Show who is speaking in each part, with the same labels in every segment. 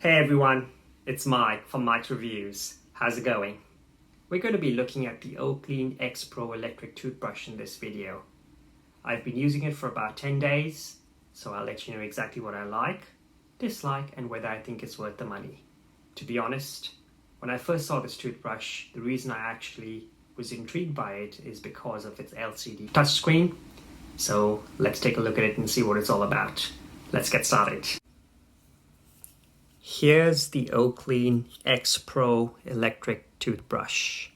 Speaker 1: Hey everyone, it's Mike from Mike's Reviews. How's it going? We're going to be looking at the Oclean X Pro electric toothbrush in this video. I've been using it for about 10 days, so I'll let you know exactly what I like, dislike, and whether I think it's worth the money. To be honest, when I first saw this toothbrush, the reason I actually was intrigued by it is because of its LCD touchscreen. So let's take a look at it and see what it's all about. Let's get started. Here's the Oclean X Pro electric toothbrush.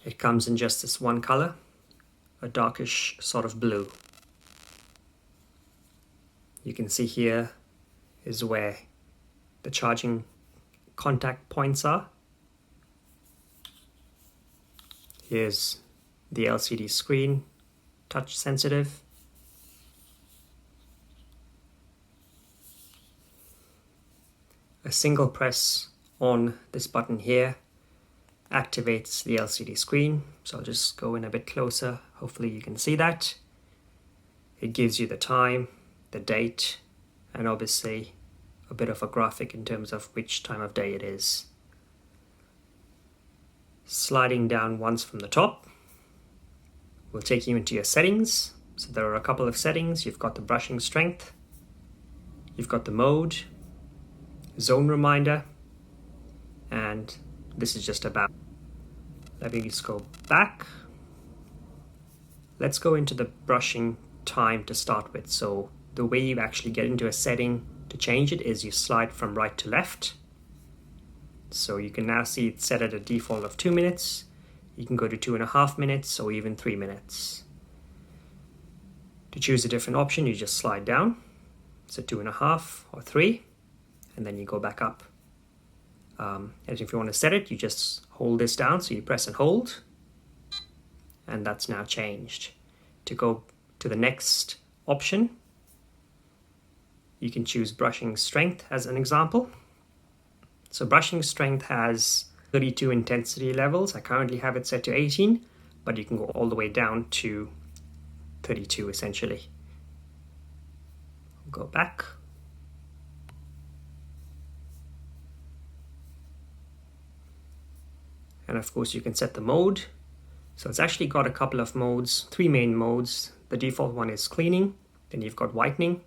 Speaker 1: It comes in just this one color, a darkish sort of blue. You can see here is where the charging contact points are. Here's the LCD screen, touch sensitive. A single press on this button here activates the LCD screen. So I'll just go in a bit closer. Hopefully you can see that. It gives you the time, the date, and obviously a bit of a graphic in terms of which time of day it is. Sliding down once from the top will take you into your settings. So there are a couple of settings. You've got the brushing strength, you've got the mode, zone reminder, and this is just about. Let me just go back. Let's go into the brushing time to start with. So the way you actually get into a setting to change it is you slide from right to left. So you can now see it's set at a default of 2 minutes. You can go to 2.5 minutes or even 3 minutes. To choose a different option, you just slide down. So 2.5 or 3. And then you go back up. And if you want to set it, you just hold this down. So you press and hold. And that's now changed. To go to the next option, you can choose brushing strength as an example. So brushing strength has 32 intensity levels. I currently have it set to 18, but you can go all the way down to 32 essentially. Go back. And of course you can set the mode. So it's actually got a couple of modes, 3 main modes. The default one is cleaning, then you've got whitening,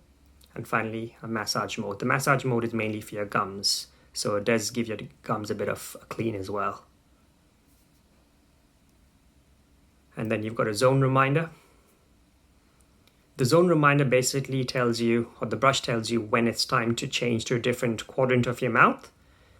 Speaker 1: and finally a massage mode. The massage mode is mainly for your gums, so it does give your gums a bit of a clean as well. And then you've got a zone reminder. The zone reminder basically tells you, or the brush tells you, when it's time to change to a different quadrant of your mouth.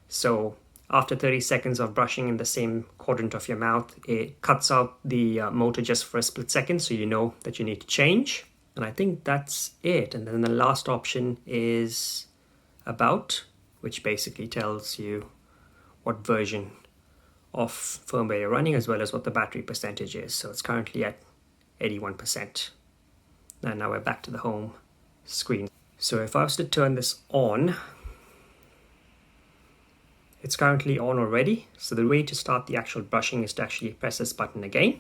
Speaker 1: So after 30 seconds of brushing in the same quadrant of your mouth, it cuts out the motor just for a split second, so you know that you need to change. And I think that's it. And then the last option is about, which basically tells you what version of firmware you're running, as well as what the battery percentage is. So it's currently at 81%. And now we're back to the home screen. So if I was to turn this on, it's currently on already. So the way to start the actual brushing is to actually press this button again,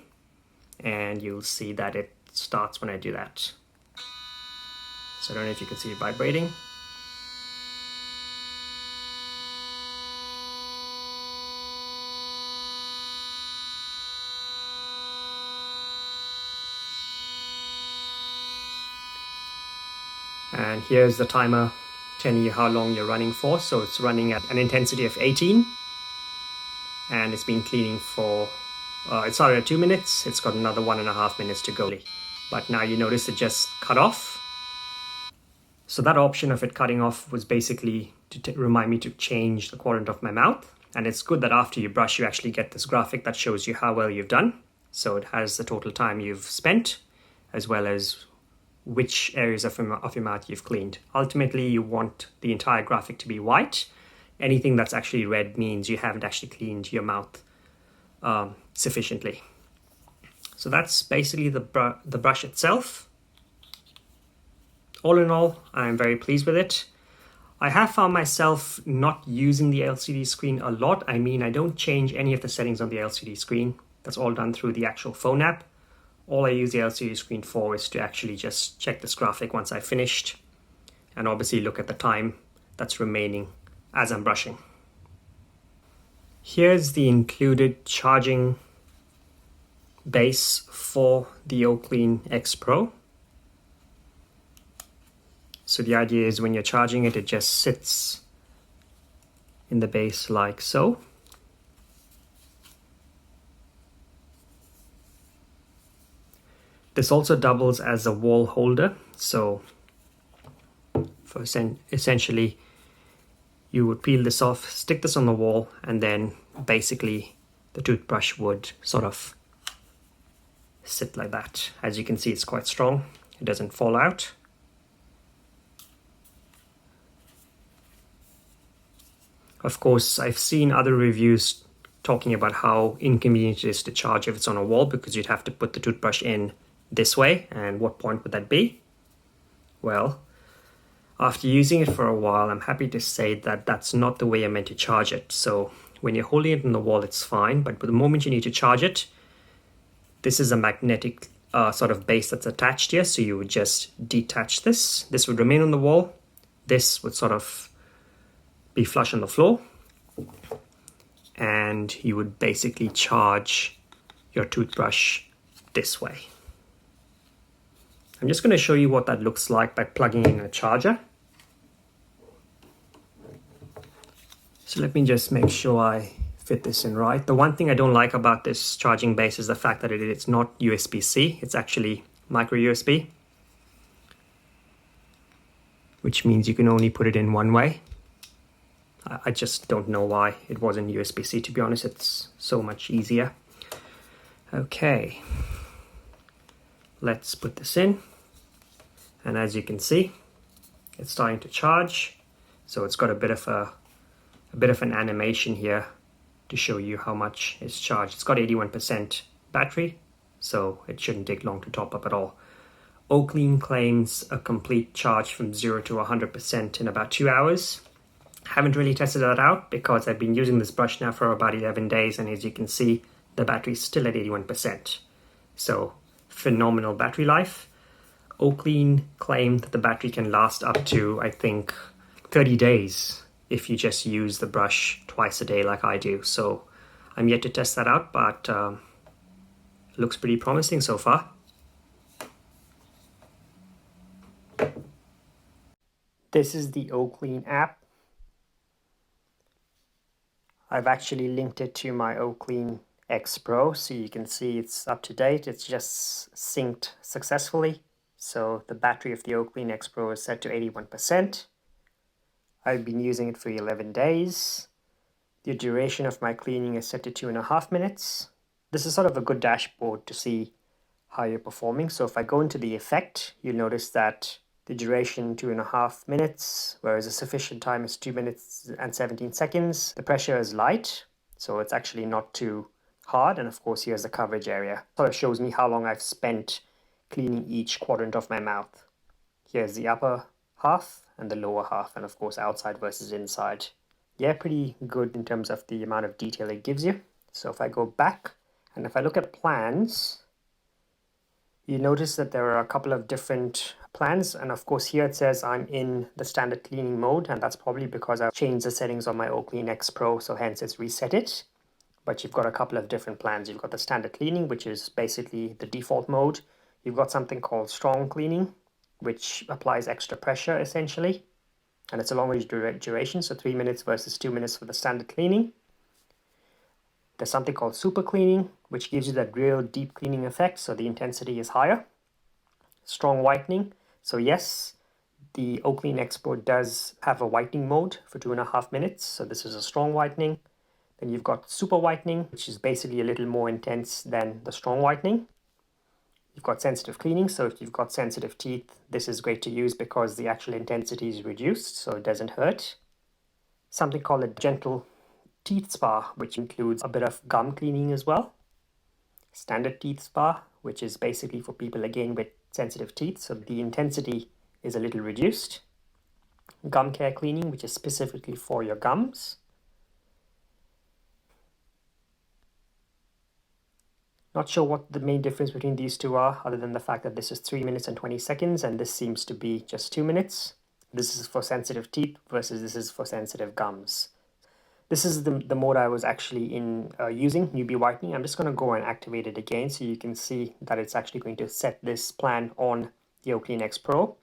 Speaker 1: and you'll see that it starts when I do that. So I don't know if you can see it vibrating. And here's the timer telling you how long you're running for. So it's running at an intensity of 18, and it's been cleaning for, it started at 2 minutes, it's got another 1.5 minutes to go. But now you notice it just cut off. So that option of it cutting off was basically to remind me to change the quadrant of my mouth. And it's good that after you brush, you actually get this graphic that shows you how well you've done. So it has the total time you've spent, as well as which areas of your mouth you've cleaned. Ultimately, you want the entire graphic to be white. Anything that's actually red means you haven't actually cleaned your mouth sufficiently. So that's basically the brush itself. All in all, I'm very pleased with it. I have found myself not using the LCD screen a lot. I mean, I don't change any of the settings on the LCD screen. That's all done through the actual phone app. All I use the LCD screen for is to actually just check this graphic once I've finished, and obviously look at the time that's remaining as I'm brushing. Here's the included charging base for the Oclean X Pro. So the idea is when you're charging it, it just sits in the base like so. This also doubles as a wall holder. So for essentially, you would peel this off, stick this on the wall, and then basically the toothbrush would sort of sit like that. As you can see, it's quite strong. It doesn't fall out. Of course, I've seen other reviews talking about how inconvenient it is to charge if it's on a wall, because you'd have to put the toothbrush in this way, and what point would that be? Well, after using it for a while, I'm happy to say that that's not the way you're meant to charge it. So when you're holding it on the wall, it's fine, but the moment you need to charge it, this is a magnetic sort of base that's attached here, so you would just detach this. This would remain on the wall. This would sort of be flush on the floor, and you would basically charge your toothbrush this way. I'm just going to show you what that looks like by plugging in a charger. So let me just make sure I fit this in right. The one thing I don't like about this charging base is the fact that it's not USB-C, it's actually micro USB, which means you can only put it in one way. I just don't know why it wasn't USB-C, to be honest. It's so much easier. Okay, let's put this in, and as you can see, it's starting to charge. So it's got a bit of an animation here to show you how much it's charged. It's got 81% battery, so it shouldn't take long to top up at all. Oclean claims a complete charge from 0 to 100% in about 2 hours. Haven't really tested that out because I've been using this brush now for about 11 days, and as you can see, the battery's still at 81%. So phenomenal battery life. Oclean claimed that the battery can last up to, I think, 30 days if you just use the brush twice a day like I do. So I'm yet to test that out, but it looks pretty promising so far. This is the Oclean app. I've actually linked it to my Oclean X Pro, so you can see it's up to date. It's just synced successfully. So the battery of the Oclean X Pro is set to 81%. I've been using it for 11 days. The duration of my cleaning is set to 2.5 minutes. This is sort of a good dashboard to see how you're performing. So if I go into the effect, you'll notice that the duration 2.5 minutes, whereas the sufficient time is 2 minutes and 17 seconds. The pressure is light, so it's actually not too hard. And of course, here's the coverage area. Sort of shows me how long I've spent cleaning each quadrant of my mouth. Here's the upper half and the lower half, and of course outside versus inside. Yeah, pretty good in terms of the amount of detail it gives you. So if I go back and if I look at plans, you notice that there are a couple of different plans, and of course here it says I'm in the standard cleaning mode, and that's probably because I've changed the settings on my Oclean X Pro, so hence it's reset it. But you've got a couple of different plans. You've got the standard cleaning, which is basically the default mode. You've got something called strong cleaning, which applies extra pressure essentially, and it's a longer duration, so 3 minutes versus 2 minutes for the standard cleaning. There's something called super cleaning, which gives you that real deep cleaning effect, so the intensity is higher. Strong whitening, so yes, the Oclean X Pro does have a whitening mode for 2.5 minutes, so this is a strong whitening. Then you've got super whitening, which is basically a little more intense than the strong whitening. You've got sensitive cleaning, so if you've got sensitive teeth, this is great to use because the actual intensity is reduced, so it doesn't hurt. Something called a gentle teeth spa, which includes a bit of gum cleaning as well. Standard teeth spa, which is basically for people again with sensitive teeth, so the intensity is a little reduced. Gum care cleaning, which is specifically for your gums. Not sure what the main difference between these two are, other than the fact that this is 3 minutes and 20 seconds, and this seems to be just 2 minutes. this is for sensitive teeth versus this is for sensitive gums. This is the mode I was actually in using, newbie whitening. I'm just going to go and activate it again so you can see that it's actually going to set this plan on the Oclean X Pro.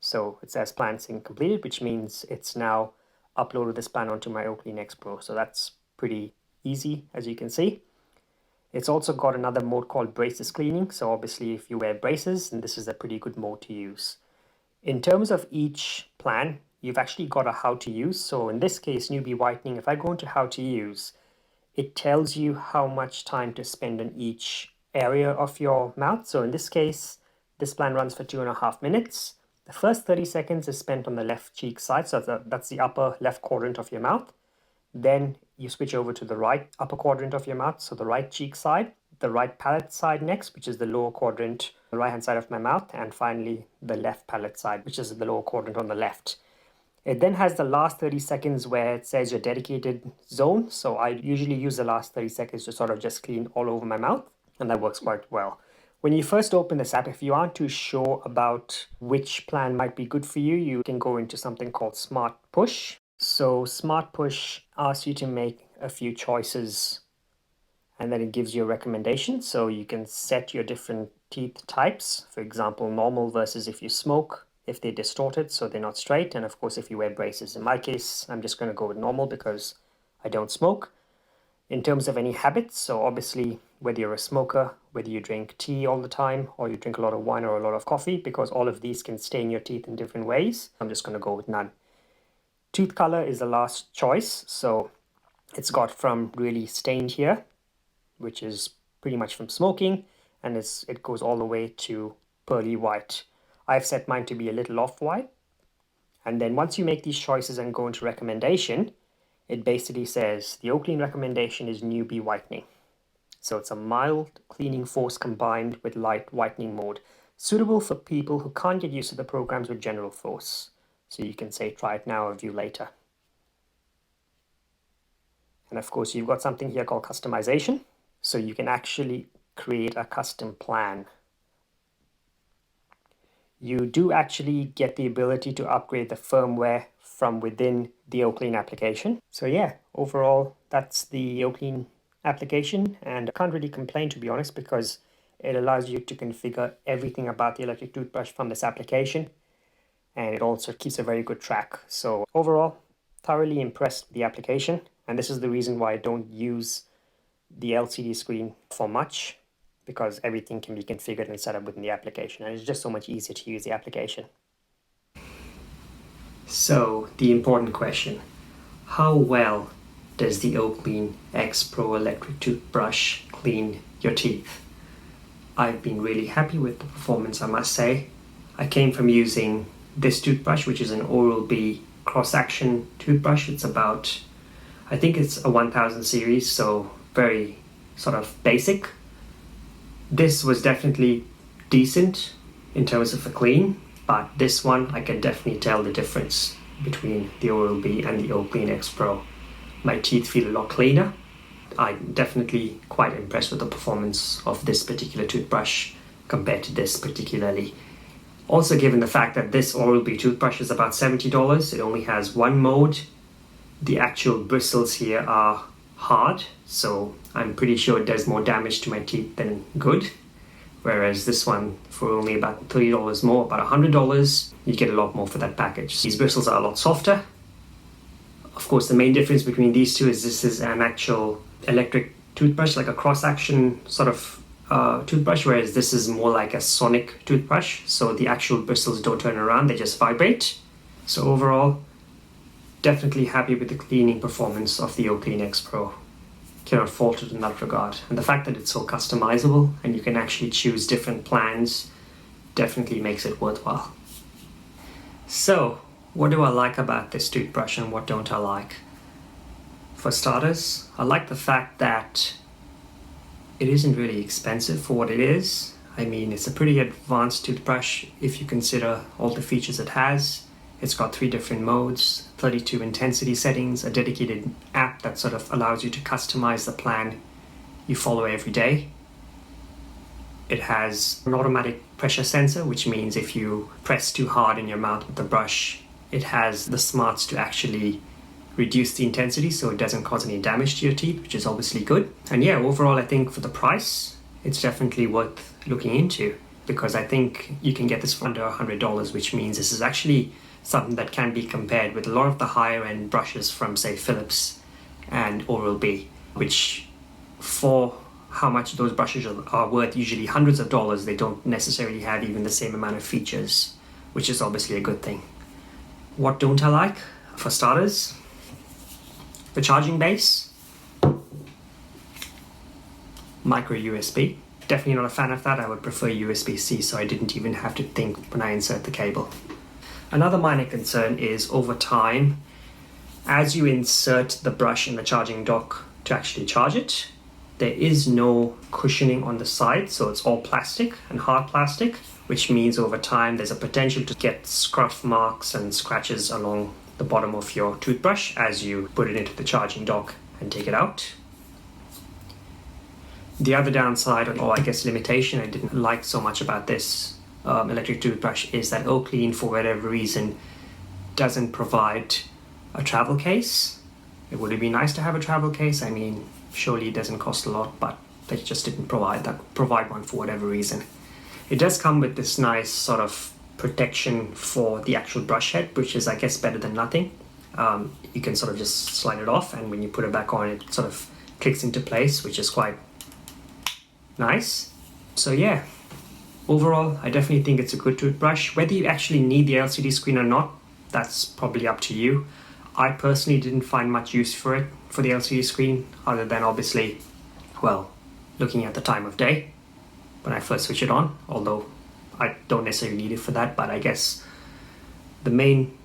Speaker 1: So it says plan sync completed, which means it's now uploaded this plan onto my Oclean X Pro. So that's pretty easy, as you can see. It's also got another mode called braces cleaning. So obviously if you wear braces, then this is a pretty good mode to use. In terms of each plan, you've actually got a how to use. So in this case, newbie whitening, if I go into how to use, it tells you how much time to spend on each area of your mouth. So in this case, this plan runs for 2.5 minutes. The first 30 seconds is spent on the left cheek side. So that's the upper left quadrant of your mouth. Then you switch over to the right upper quadrant of your mouth. So the right cheek side, the right palate side next, which is the lower quadrant, the right hand side of my mouth, and finally the left palate side, which is the lower quadrant on the left. It then has the last 30 seconds where it says your dedicated zone. So I usually use the last 30 seconds to sort of just clean all over my mouth, and that works quite well. When you first open this app, if you aren't too sure about which plan might be good for you, you can go into something called Smart Push. So Smart Push asks you to make a few choices and then it gives you a recommendation. So you can set your different teeth types, for example, normal versus if you smoke, if they're distorted, so they're not straight, and of course if you wear braces. In my case, I'm just going to go with normal because I don't smoke. In terms of any habits, so obviously whether you're a smoker, whether you drink tea all the time, or you drink a lot of wine or a lot of coffee, because all of these can stain your teeth in different ways, I'm just going to go with none. Tooth color is the last choice, so it's got from really stained here, which is pretty much from smoking, and it goes all the way to pearly white. I've set mine to be a little off-white. And then once you make these choices and go into recommendation, it basically says the Oclean recommendation is newbie whitening. So it's a mild cleaning force combined with light whitening mode, suitable for people who can't get used to the programs with general force. So you can say try it now or view later. And of course you've got something here called customization. So you can actually create a custom plan. You do actually get the ability to upgrade the firmware from within the Oclean application. So yeah, overall, that's the Oclean application, and I can't really complain, to be honest, because it allows you to configure everything about the electric toothbrush from this application, and it also keeps a very good track. So overall, thoroughly impressed with the application, and this is the reason why I don't use the LCD screen for much, because everything can be configured and set up within the application, and it's just so much easier to use the application. So, the important question, how well does the Oclean X Pro electric toothbrush clean your teeth? I've been really happy with the performance, I must say. I came from using this toothbrush, which is an Oral-B cross-action toothbrush. It's about, I think it's a 1000 series, so very sort of basic. This was definitely decent in terms of a clean, but this one I can definitely tell the difference between the Oral-B and the Oclean X Pro. My teeth feel a lot cleaner. I'm definitely quite impressed with the performance of this particular toothbrush compared to this particularly. Also, given the fact that this Oral-B toothbrush is about $70, it only has one mode. The actual bristles here are hard, so I'm pretty sure it does more damage to my teeth than good. Whereas this one, for only about $30 more, about $100, you get a lot more for that package. These bristles are a lot softer. Of course, the main difference between these two is this is an actual electric toothbrush, like a cross-action sort of toothbrush, whereas this is more like a sonic toothbrush. So the actual bristles don't turn around, they just vibrate. So overall, definitely happy with the cleaning performance of the Oclean X Pro. Cannot fault it in that regard. And the fact that it's so customizable and you can actually choose different plans definitely makes it worthwhile. So, what do I like about this toothbrush and what don't I like? For starters, I like the fact that it isn't really expensive for what it is. I mean, it's a pretty advanced toothbrush if you consider all the features it has. It's got 3 different modes, 32 intensity settings, a dedicated app that sort of allows you to customize the plan you follow every day. It has an automatic pressure sensor, which means if you press too hard in your mouth with the brush, it has the smarts to actually reduce the intensity so it doesn't cause any damage to your teeth, which is obviously good. And yeah, overall I think for the price, it's definitely worth looking into, because I think you can get this for under $100, which means this is actually something that can be compared with a lot of the higher end brushes from say Philips and Oral-B, which for how much those brushes are worth, usually hundreds of dollars, they don't necessarily have even the same amount of features, which is obviously a good thing. What don't I like? For starters, the charging base. Micro USB. Definitely not a fan of that. I would prefer USB-C, so I didn't even have to think when I insert the cable. Another minor concern is over time, as you insert the brush in the charging dock to actually charge it, there is no cushioning on the side, so it's all plastic and hard plastic, which means over time there's a potential to get scuff marks and scratches along the bottom of your toothbrush as you put it into the charging dock and take it out. The other downside, or I guess limitation I didn't like so much about this electric toothbrush, is that Oclean, for whatever reason, doesn't provide a travel case. It would be nice to have a travel case. I mean, surely it doesn't cost a lot, but they just didn't provide one for whatever reason. It does come with this nice sort of protection for the actual brush head, which is, I guess, better than nothing. You can sort of just slide it off, and when you put it back on, it sort of clicks into place, which is quite nice. So yeah, overall, I definitely think it's a good toothbrush. Whether you actually need the LCD screen or not, that's probably up to you. I personally didn't find much use for it, for the LCD screen, other than obviously, well, looking at the time of day when I first switch it on, although I don't necessarily need it for that. But I guess the main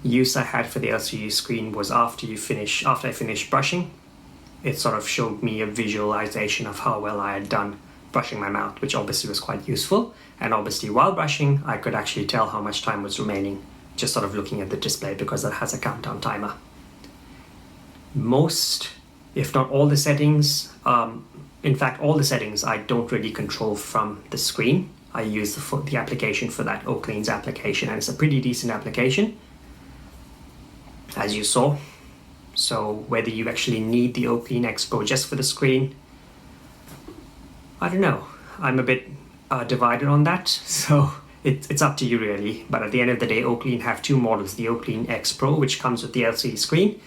Speaker 1: use I had for the LCD screen was after I finished brushing. It sort of showed me a visualization of how well I had done brushing my mouth, which obviously was quite useful. And obviously while brushing, I could actually tell how much time was remaining, just sort of looking at the display, because it has a countdown timer. Most, if not all the settings, in fact all the settings, I don't really control from the screen. I use the application for that, Oclean's application, and it's a pretty decent application, as you saw. So whether you actually need the Oclean X Pro just for the screen, I don't know. I'm a bit divided on that, so it's up to you really. But at the end of the day, Oclean have two models, the Oclean X Pro, which comes with the LCD screen,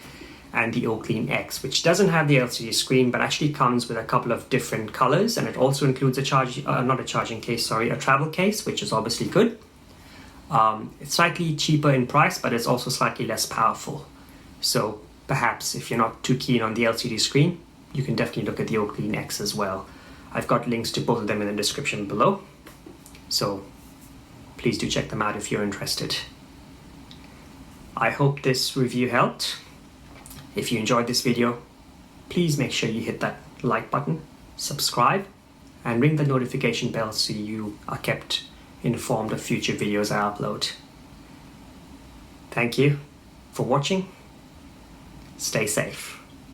Speaker 1: and the Oclean X, which doesn't have the LCD screen, but actually comes with a couple of different colors, and it also includes a travel case, which is obviously good. It's slightly cheaper in price, but it's also slightly less powerful. So perhaps if you're not too keen on the LCD screen, you can definitely look at the Oclean X as well. I've got links to both of them in the description below, so please do check them out if you're interested. I hope this review helped. If you enjoyed this video, please make sure you hit that like button, subscribe, and ring the notification bell so you are kept informed of future videos I upload. Thank you for watching. Stay safe.